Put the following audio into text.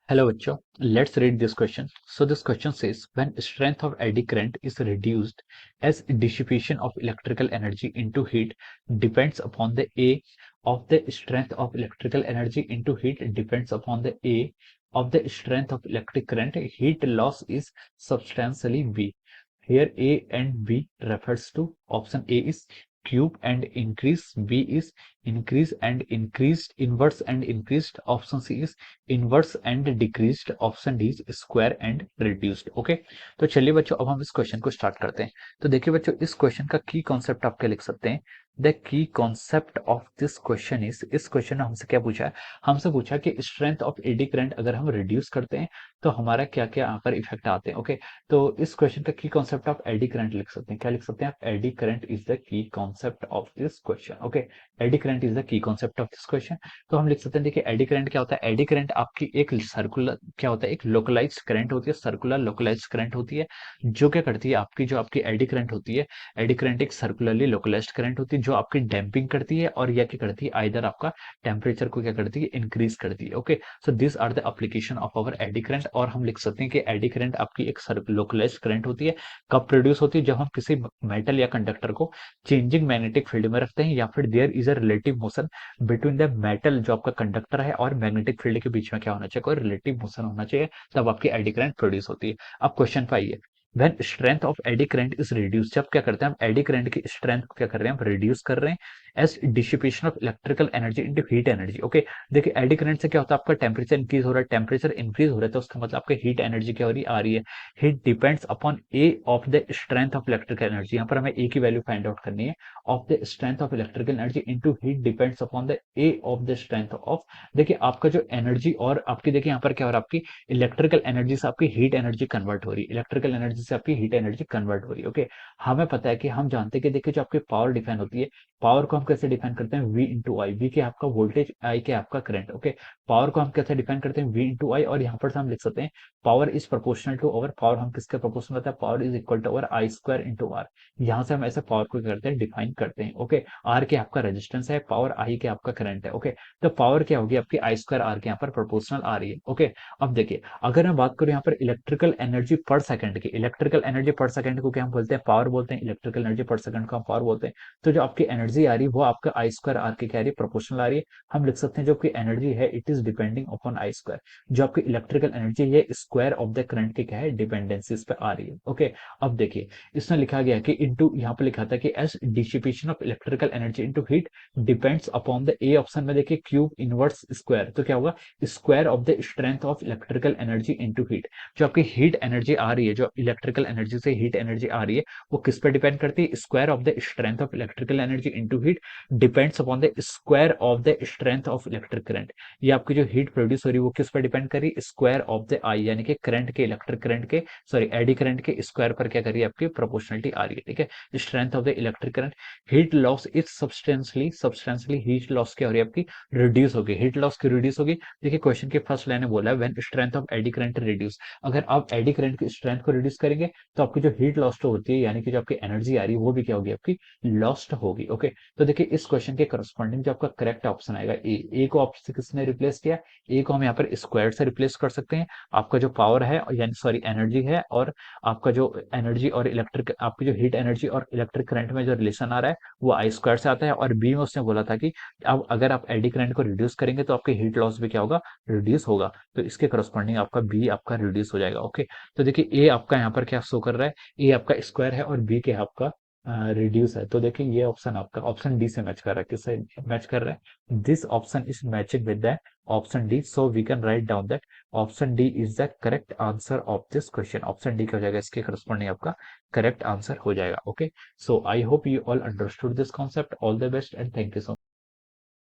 Hello, bachcho. Let's read this question. So this question says, when strength of eddy current is reduced as dissipation of electrical energy into heat depends upon the A of the strength of electrical energy into heat depends upon the A of the strength of electric current, heat loss is substantially B. Here A and B refers to option A is cube and increase, B is increase and increased, inverse and increased, option C is inverse and decreased, option D square and reduced. Okay, तो चलिए बच्चों अब हम इस question को start करते हैं। तो देखिए बच्चों, इस क्वेश्चन का की कॉन्सेप्ट आप क्या लिख सकते हैं। The key concept of this question is, इस क्वेश्चन ने हमसे क्या पूछा है, हमसे पूछा कि स्ट्रेंथ ऑफ एडी करंट अगर हम रिड्यूस करते हैं तो हमारा क्या क्या यहाँ पर इफेक्ट आते हैं। ओके, तो इस क्वेश्चन का की कॉन्सेप्ट ऑफ एडी करंट लिख सकते हैं। क्या लिख सकते हैं आप, eddy current is the key concept of this question. Okay, eddy current is the key concept of this question. तो हम लिख सकते हैं, देखिए एडी करंट क्या होता है। एडी करंट आपकी एक सर्कुलर क्या होता है, एक लोकलाइज्ड करंट होती है, सर्कुलर लोकलाइज्ड करंट होती है, जो क्या करती है आपकी, जो आपकी एडी करंट होती है, एडी करंट एक सर्कुलरली लोकलाइज्ड करंट होती है जो आपकी डैम्पिंग करती है और या क्या करती है, आइदर आपका टेम्परेचर को क्या करती है, इंक्रीज करती है। Okay, so this are the application of our eddy current. और हम लिख सकते हैं कि एडी करंट आपकी एक लोकलाइज्ड करंट होती है। कब प्रोड्यूस होती है, जब हम किसी मेटल या कंडक्टर को चेंजिंग मैग्नेटिक फील्ड में रखते हैं या फिर there is a relative motion between the metal, जो आपका कंडक्टर है, और मैग्नेटिक फील्ड के बीच में क्या होना चाहिए, कोई रिलेटिव मोशन होना चाहिए, तब आपकी एडी करंट प्रोड्यूस होती है। अब क्वेश्चन पे आइए, when strength of eddy current is reduce, जब क्या करते हैं हम एडी करंट की स्ट्रेंथ को क्या कर रहे हैं, हम रिड्यूस कर रहे हैं as dissipation of electrical energy into heat energy. Okay, देखिए एडी करंट से क्या होता है, आपका टेम्परेचर इंक्रीज हो रहा है, टेम्परेचर इंक्रीज हो रहा है तो उसका मतलब आपका हीट एनर्जी क्या हो रही आ रही है, heat depends upon A of the strength of electrical energy. यहाँ पर हमें ए की वैल्यू फाइंड आउट करनी है, of the strength of electrical energy into heat depends upon the A of the strength of, देखिए आपका जो एनर्जी और आपकी, देखिए यहाँ पर क्या हो रहा है, आपकी इलेक्ट्रिकल एनर्जी से आपकी हीट एनर्जी कन्वर्ट हो रही है, इलेक्ट्रिकल एनर्जी से आपकी हीट एनर्जी कन्वर्ट हो रही है। ओके, हमें पता है कि हम जानते हैं कि देखिए जो आपकी पावर डिफाइन होती है, पावर को हम कैसे डिफाइन करते हैं, वी इंटू आई, वी के आपका वोल्टेज, आई के आपका करंट। ओके, पावर को हम कैसे डिफाइन करते हैं, वी इंटू आई, और यहाँ पर से हम लिख सकते हैं power is proportional to over, power हम किसके प्रोपोर्शनल होता है, power is equal to over I square into R. यहाँ से हम ऐसे पावर को करते हैं, डिफाइन करते हैं। ओके, आर के आपका रेजिस्टेंस है, पावर आई के आपका करंट है। ओके, तो पावर क्या होगी आपकी, आई स्क्वायर आर के यहाँ पर प्रोपोर्शनल आ रही है। ओके, अब देखिए अगर मैं बात करूं यहाँ पर इलेक्ट्रिकल एनर्जी पर सेकंड की, इलेक्ट्रिकल एनर्जी पर सेकंड को क्या हम बोलते हैं, पावर बोलते हैं, इलेक्ट्रिकल एनर्जी पर सेकंड को हम पावर बोलते हैं। तो जो आपकी एनर्जी आ रही है वो आपका आई स्क्वायर आर के क्या आ रही है, प्रोपोर्शनल आ रही है। हम लिख सकते हैं जो आपकी एनर्जी है it is depending upon I square, जो आपकी इलेक्ट्रिकल एनर्जी है स्क्वायर ऑफ द करंट के क्या है, डिपेंडेंसीज पे आ रही है। ओके, अब देखिए इसमें लिखा गया कि इनटू, यहाँ पे लिखा था कि as dissipation of electrical energy into heat depends upon the, A option में देखिए क्यूब इनवर्स स्क्वायर, तो क्या होगा, square of the strength of electrical energy into heat. जो आपकी हीट एनर्जी आ रही है, जो इलेक्ट्रिकल एनर्जी से हीट एनर्जी आ रही है, वो किस पर डिपेंड करती है, square of the strength of electrical energy into heat depends upon the square of the strength of electric current. ये आपकी जो हीट प्रोड्यूस हो रही है वो किस पर डिपेंड कर रही है, स्क्वायर ऑफ द आई, यानी कि करंट के, इलेक्ट्रिक करंट के, सॉरी एडी करंट के स्क्वायर पर क्या कर रही है, आपकी प्रोपोर्शनलिटी आ रही है। ठीक है, strength of the electric current, heat loss is substantially heat loss क्या हो रही है आपकी, रिड्यूस होगी, हीट लॉस की रिड्यूस होगी। देखिए क्वेश्चन के फर्स्ट लाइन में बोला है when strength of eddy current reduce, अगर आप एडी करंट की स्ट्रेंथ को रिड्यूस करेंगे तो आपकी जो हीट लॉस्ट होती है, यानी कि जो आपकी एनर्जी आ रही है वो भी क्या होगी, आपकी लॉस्ट होगी। ओके, तो देखिए इस क्वेश्चन के करस्पॉन्डिंग जो आपका करेक्ट ऑप्शन आएगा ए को आपसे किसने रिप्लेस किया, ए को हम यहाँ पर स्क्वायर से रिप्लेस कर सकते हैं। आपका जो पावर है, यानी सॉरी एनर्जी है, और आपका जो एनर्जी और इलेक्ट्रिक, आपकी जो हीट एनर्जी और इलेक्ट्रिक करंट में जो रिलेशन आ रहा है वो आई स्क्वायर से आता है। और बी में उसने बोला था कि अब अगर आप एडी करंट को रिड्यूस करेंगे तो आपके हीट लॉस भी क्या होगा, रिड्यूस होगा। तो इसके करस्पॉन्डिंग आपका बी आपका रिड्यूस हो जाएगा। ओके, तो देखिए ए आपका यहाँ पर क्या शो कर रहा है, ए आपका स्क्वायर है और बी के आपका रिड्यूस है। तो देखिए ये ऑप्शन आपका ऑप्शन डी से मैच कर रहा है, किससे मैच कर रहा है, this option is matching with the option D, so we can write down that option D is the correct answer of this question. Option D क्या हो जाएगा, इसके करस्पॉन्डिंग आपका करेक्ट आंसर हो जाएगा। Okay, so I hope you all understood this concept, all the best and thank you so